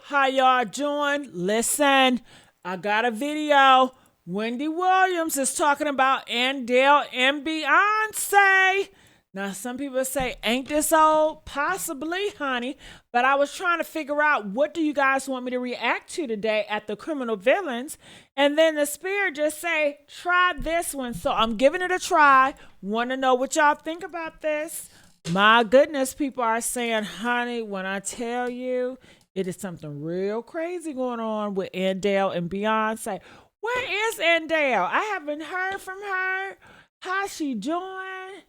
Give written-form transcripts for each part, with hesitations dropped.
How y'all doing? Listen, I got a video. Wendy Williams is talking about Adele and Beyonce. Now, some people say, ain't this old? Possibly, honey. But I was trying to figure out, what do you guys want me to react to today at the Criminal Villains? And then the spirit just say, try this one. So I'm giving it a try. Want to know what y'all think about this? My goodness, people are saying, honey, when I tell you, it is something real crazy going on with Adele and Beyonce. Where is Adele? I haven't heard from her. How's she doing?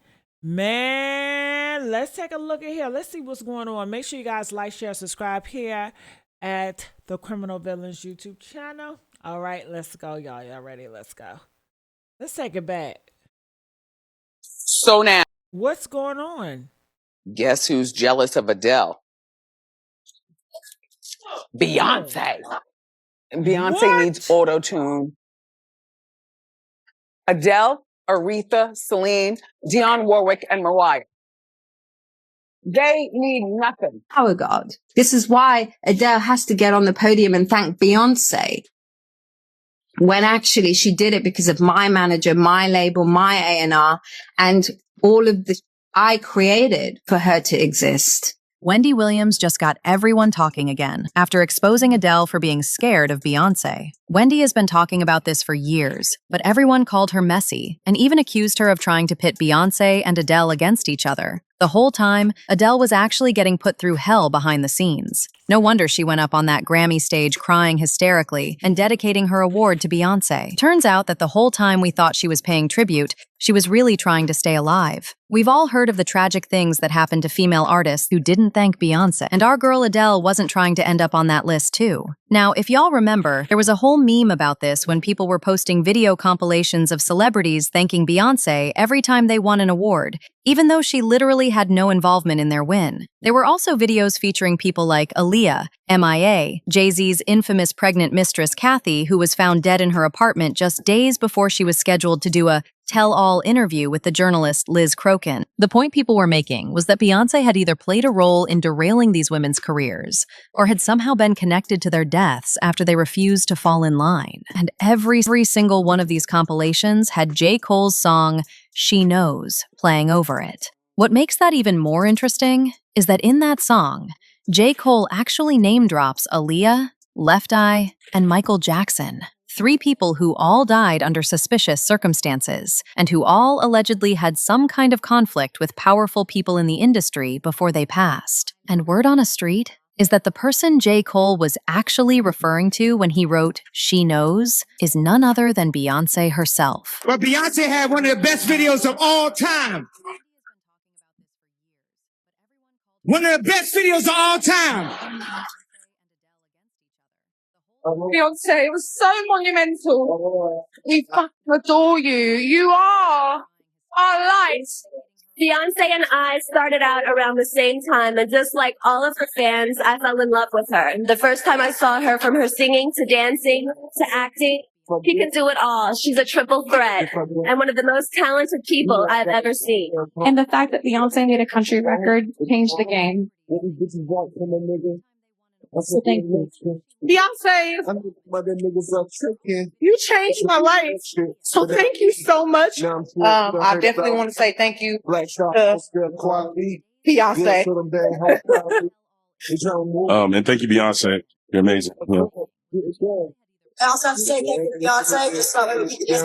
Man, let's take a look at here. Let's see what's going on. Make sure you guys like, share, subscribe here at the Criminal Villains YouTube channel. All right, let's go, y'all. Y'all ready? Let's go. Let's take it back. So now, what's going on? Guess who's jealous of Adele? Beyonce. Beyonce needs auto-tune. Adele, Aretha, Celine, Dionne Warwick, and Mariah. They need nothing. Oh, God. This is why Adele has to get on the podium and thank Beyonce. When actually she did it because of my manager, my label, my A&R, and all of the I created for her to exist. Wendy Williams just got everyone talking again after exposing Adele for being scared of Beyonce. Wendy has been talking about this for years, but everyone called her messy and even accused her of trying to pit Beyonce and Adele against each other. The whole time, Adele was actually getting put through hell behind the scenes. No wonder she went up on that Grammy stage crying hysterically and dedicating her award to Beyonce. Turns out that the whole time we thought she was paying tribute, she was really trying to stay alive. We've all heard of the tragic things that happened to female artists who didn't thank Beyonce, and our girl Adele wasn't trying to end up on that list too. Now, if y'all remember, there was a whole meme about this when people were posting video compilations of celebrities thanking Beyonce every time they won an award, even though she literally had no involvement in their win. There were also videos featuring people like Aaliyah, MIA, Jay-Z's infamous pregnant mistress Kathy, who was found dead in her apartment just days before she was scheduled to do a tell-all interview with the journalist Liz Crokin. The point people were making was that Beyonce had either played a role in derailing these women's careers, or had somehow been connected to their deaths after they refused to fall in line. And every single one of these compilations had J. Cole's song, She Knows, playing over it. What makes that even more interesting is that in that song, J. Cole actually name-drops Aaliyah, Left Eye, and Michael Jackson. 3 people who all died under suspicious circumstances, and who all allegedly had some kind of conflict with powerful people in the industry before they passed. And word on a street is that the person J. Cole was actually referring to when he wrote She Knows is none other than Beyonce herself. But Beyonce had one of the best videos of all time. One of the best videos of all time. Beyonce, it was so monumental. We fucking adore you. You are our light. Beyonce and I started out around the same time, and just like all of her fans, I fell in love with her. The first time I saw her, from her singing to dancing to acting, she can do it all. She's a triple threat and one of the most talented people I've ever seen. And the fact that Beyonce made a country record changed the game. So thank you. Beyonce, you changed my life. So thank you so much. I definitely want to say thank you to Beyonce. And thank you, Beyonce. You're amazing. Yeah. I also have to say thank you to Beyonce. Just so that we can just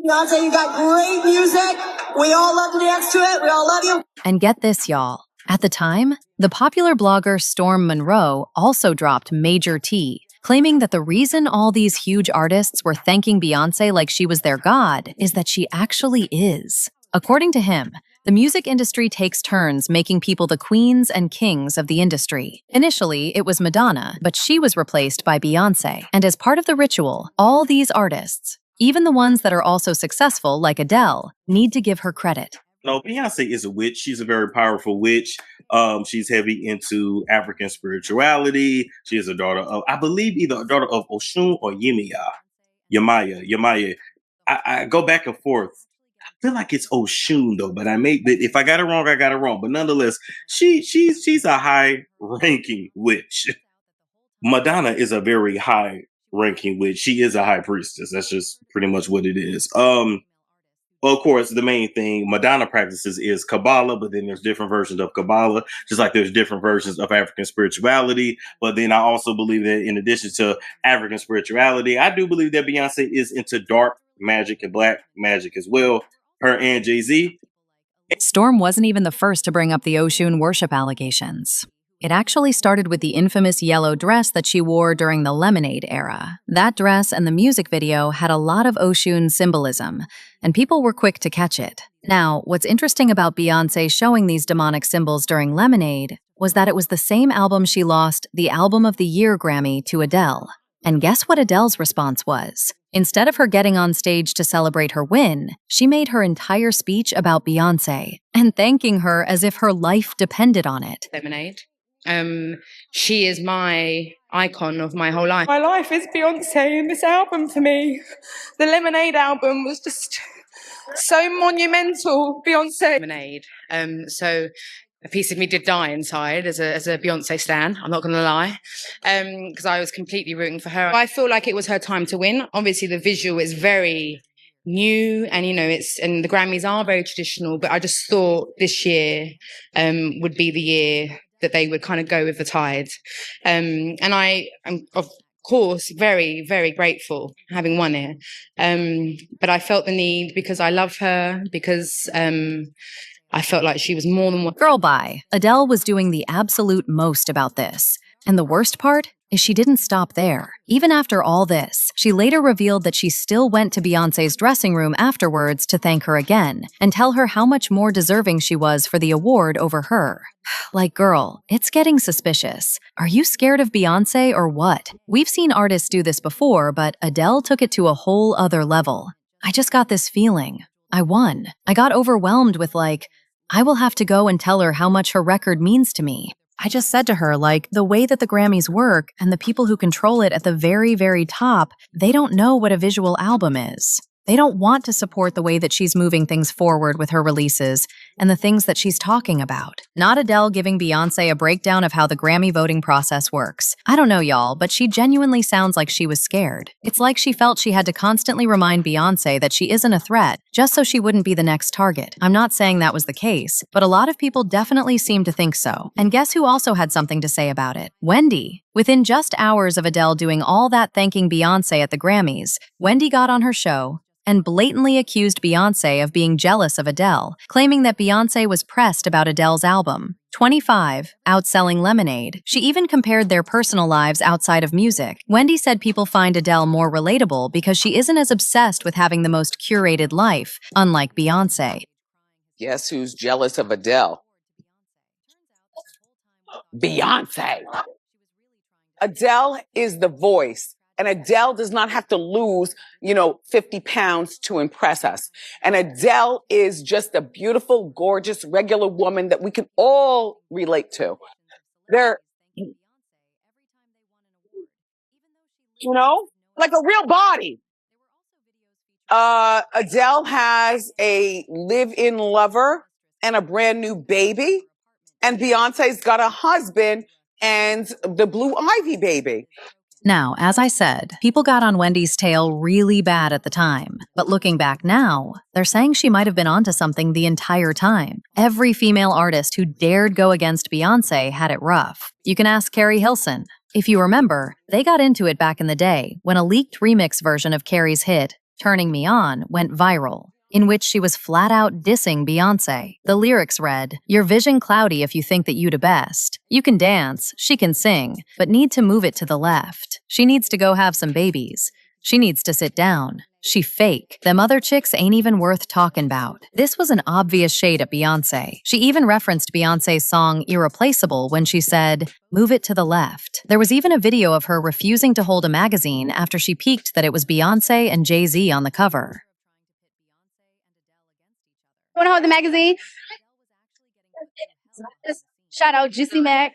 Beyonce, you got great music. We all love to dance to it. We all love you. And get this, y'all. At the time, the popular blogger Storm Monroe also dropped major tea, claiming that the reason all these huge artists were thanking Beyonce like she was their god is that she actually is. According to him, the music industry takes turns making people the queens and kings of the industry. Initially, it was Madonna, but she was replaced by Beyonce. And as part of the ritual, all these artists, even the ones that are also successful like Adele, need to give her credit. No, Beyonce is a witch. She's a very powerful witch. She's heavy into African spirituality. She is a daughter of, I believe, either a daughter of Oshun or Yemaya. I go back and forth. feel like it's Oshun though, but if I got it wrong, I got it wrong. But nonetheless, she's a high ranking witch. Madonna is a very high ranking witch. She is a high priestess. That's just pretty much what it is. Of course, the main thing Madonna practices is Kabbalah, but then there's different versions of Kabbalah, just like there's different versions of African spirituality. But then I also believe that in addition to African spirituality, I do believe that Beyonce is into dark magic and black magic as well. Her and Jay-Z. Storm wasn't even the first to bring up the Oshun worship allegations. It actually started with the infamous yellow dress that she wore during the Lemonade era. That dress and the music video had a lot of Oshun symbolism, and people were quick to catch it. Now, what's interesting about Beyonce showing these demonic symbols during Lemonade was that it was the same album she lost the Album of the Year Grammy to Adele. And guess what Adele's response was? Instead of her getting on stage to celebrate her win, she made her entire speech about Beyonce and thanking her as if her life depended on it. Lemonade. She is my icon of my whole life. My life is Beyonce, and this album for me, the Lemonade album, was just so monumental. Beyonce. Lemonade. So a piece of me did die inside as a Beyonce stan. I'm not going to lie, because I was completely rooting for her. I feel like it was her time to win. Obviously, the visual is very new, and and the Grammys are very traditional. But I just thought this year would be the year that they would kind of go with the tide. And I am, of course, very, very grateful having won it. But I felt the need because I love her, because I felt like she was more than one. Girl, bye. Adele was doing the absolute most about this. And the worst part is she didn't stop there. Even after all this, she later revealed that she still went to Beyonce's dressing room afterwards to thank her again and tell her how much more deserving she was for the award over her. Like, girl, it's getting suspicious. Are you scared of Beyonce or what? We've seen artists do this before, but Adele took it to a whole other level. I just got this feeling. I won. I got overwhelmed with I will have to go and tell her how much her record means to me. I just said to her, the way that the Grammys work and the people who control it at the very, very top, they don't know what a visual album is. They don't want to support the way that she's moving things forward with her releases and the things that she's talking about. Not Adele giving Beyonce a breakdown of how the Grammy voting process works. I don't know, y'all, but she genuinely sounds like she was scared. It's like she felt she had to constantly remind Beyonce that she isn't a threat, just so she wouldn't be the next target. I'm not saying that was the case, but a lot of people definitely seem to think so. And guess who also had something to say about it? Wendy. Within just hours of Adele doing all that thanking Beyonce at the Grammys, Wendy got on her show and blatantly accused Beyonce of being jealous of Adele, claiming that Beyonce was pressed about Adele's album. 25, outselling Lemonade. She even compared their personal lives outside of music. Wendy said people find Adele more relatable because she isn't as obsessed with having the most curated life, unlike Beyonce. Guess who's jealous of Adele? Beyonce. Adele is the voice. And Adele does not have to lose, 50 pounds to impress us. And Adele is just a beautiful, gorgeous, regular woman that we can all relate to. Like a real body. Adele has a live-in lover and a brand new baby. And Beyonce's got a husband and the Blue Ivy baby. Now, as I said, people got on Wendy's tail really bad at the time. But looking back now, they're saying she might have been onto something the entire time. Every female artist who dared go against Beyonce had it rough. You can ask Keri Hilson. If you remember, they got into it back in the day when a leaked remix version of Keri's hit, Turning Me On, went viral, in which she was flat out dissing Beyonce. The lyrics read, "Your vision cloudy if you think that you the best. You can dance, she can sing, but need to move it to the left. She needs to go have some babies. She needs to sit down. She fake. Them other chicks ain't even worth talking about." This was an obvious shade at Beyonce. She even referenced Beyonce's song Irreplaceable when she said, "Move it to the left." There was even a video of her refusing to hold a magazine after she peeked that it was Beyonce and Jay-Z on the cover. Want to hold the magazine? Shout out Juicy Mac.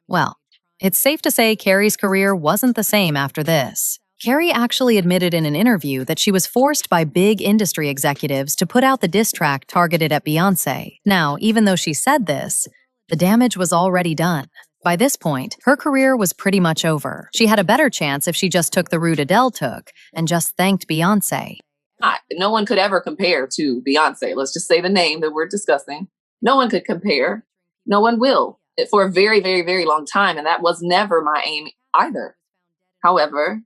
Well, it's safe to say Keri's career wasn't the same after this. Keri actually admitted in an interview that she was forced by big industry executives to put out the diss track targeted at Beyonce. Now, even though she said this, the damage was already done. By this point, her career was pretty much over. She had a better chance if she just took the route Adele took and just thanked Beyonce. No one could ever compare to Beyonce. Let's just say the name that we're discussing. No one could compare. No one will for a very, very, very long time. And that was never my aim either. However,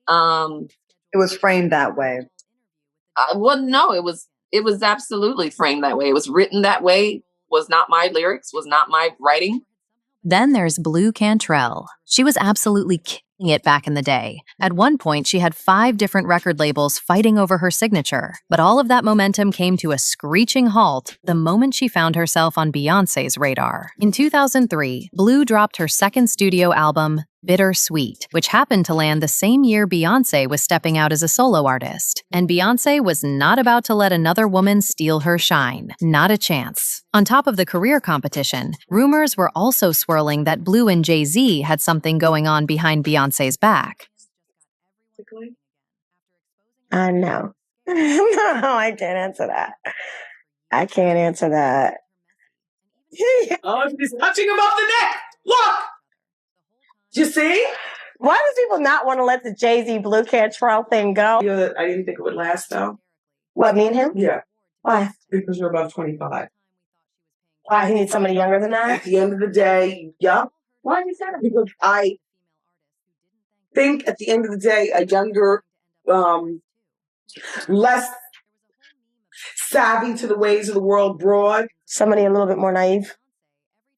it was framed that way. No, it was absolutely framed that way. It was written that way, was not my lyrics, was not my writing. Then there's Blue Cantrell. She was absolutely killing it back in the day. At one point, she had 5 different record labels fighting over her signature. But all of that momentum came to a screeching halt the moment she found herself on Beyonce's radar. In 2003, Blue dropped her second studio album, Bittersweet, which happened to land the same year Beyonce was stepping out as a solo artist. And Beyonce was not about to let another woman steal her shine. Not a chance. On top of the career competition, rumors were also swirling that Blue and Jay-Z had something going on behind Beyonce's back. No. No, I can't answer that. I can't answer that. Oh, she's touching him off the neck. Look! You see? Why do people not want to let the Jay-Z Blue Cantrell thing go? I didn't think it would last, though. What, me and him? Yeah. Why? Because you're above 25. Why, he needs somebody younger than that? At the end of the day, yeah. Why is that? Because I think at the end of the day, a younger, less savvy to the ways of the world broad. Somebody a little bit more naive.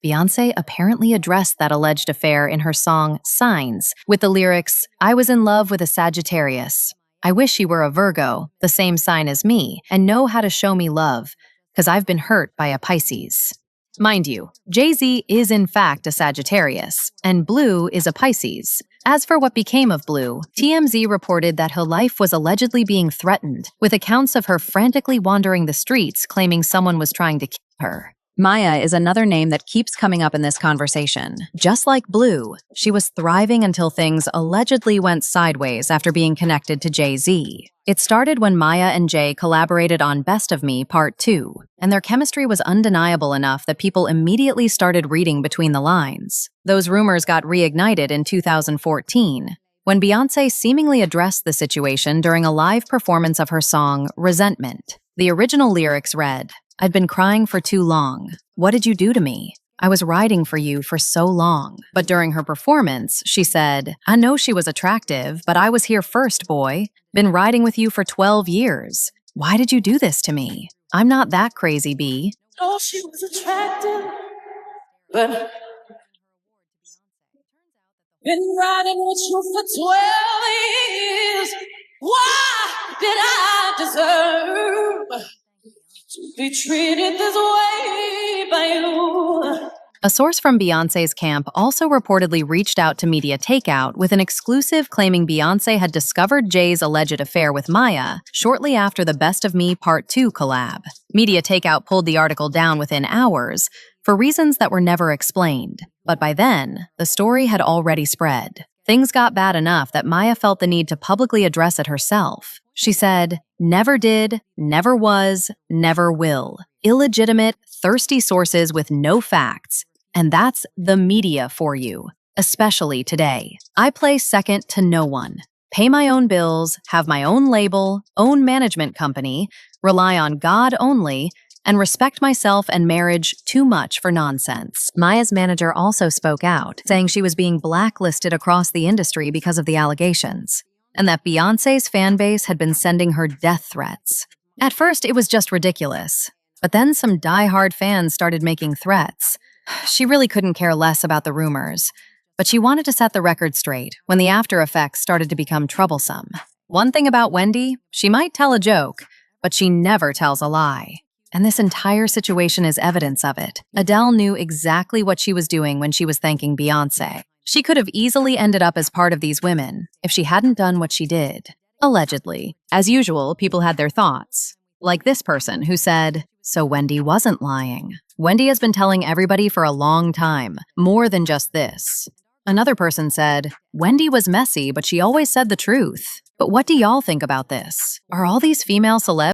Beyonce apparently addressed that alleged affair in her song Signs, with the lyrics, "I was in love with a Sagittarius. I wish he were a Virgo, the same sign as me, and know how to show me love, 'cause I've been hurt by a Pisces." Mind you, Jay-Z is in fact a Sagittarius, and Blue is a Pisces. As for what became of Blue, TMZ reported that her life was allegedly being threatened, with accounts of her frantically wandering the streets claiming someone was trying to kill her. Maya is another name that keeps coming up in this conversation. Just like Blue, she was thriving until things allegedly went sideways after being connected to Jay-Z. It started when Maya and Jay collaborated on Best of Me Part 2, and their chemistry was undeniable enough that people immediately started reading between the lines. Those rumors got reignited in 2014, when Beyonce seemingly addressed the situation during a live performance of her song Resentment. The original lyrics read, "I'd been crying for too long. What did you do to me? I was riding for you for so long." But during her performance, she said, "I know she was attractive, but I was here first, boy. Been riding with you for 12 years. Why did you do this to me? I'm not that crazy, B." Oh, she was attractive, but been riding with you for 12 years. Why did I deserve to be treated this way by you? A source from Beyonce's camp also reportedly reached out to Media Takeout with an exclusive claiming Beyonce had discovered Jay's alleged affair with Maya shortly after the Best of Me Part 2 collab. Media Takeout pulled the article down within hours for reasons that were never explained. But by then, the story had already spread. Things got bad enough that Maya felt the need to publicly address it herself. She said, "Never did, never was, never will. Illegitimate, thirsty sources with no facts. And that's the media for you, especially today. I play second to no one. Pay my own bills, have my own label, own management company, rely on God only, and respect myself and marriage too much for nonsense." Maya's manager also spoke out, saying she was being blacklisted across the industry because of the allegations, and that Beyonce's fan base had been sending her death threats. At first, it was just ridiculous, but then some die-hard fans started making threats. She really couldn't care less about the rumors, but she wanted to set the record straight when the after effects started to become troublesome. One thing about Wendy, she might tell a joke, but she never tells a lie. And this entire situation is evidence of it. Adele knew exactly what she was doing when she was thanking Beyonce. She could have easily ended up as part of these women if she hadn't done what she did. Allegedly. As usual, people had their thoughts. Like this person who said, "So Wendy wasn't lying. Wendy has been telling everybody for a long time, more than just this." Another person said, Wendy was messy, but she always said the truth. But what do y'all think about this? Are all these female celebs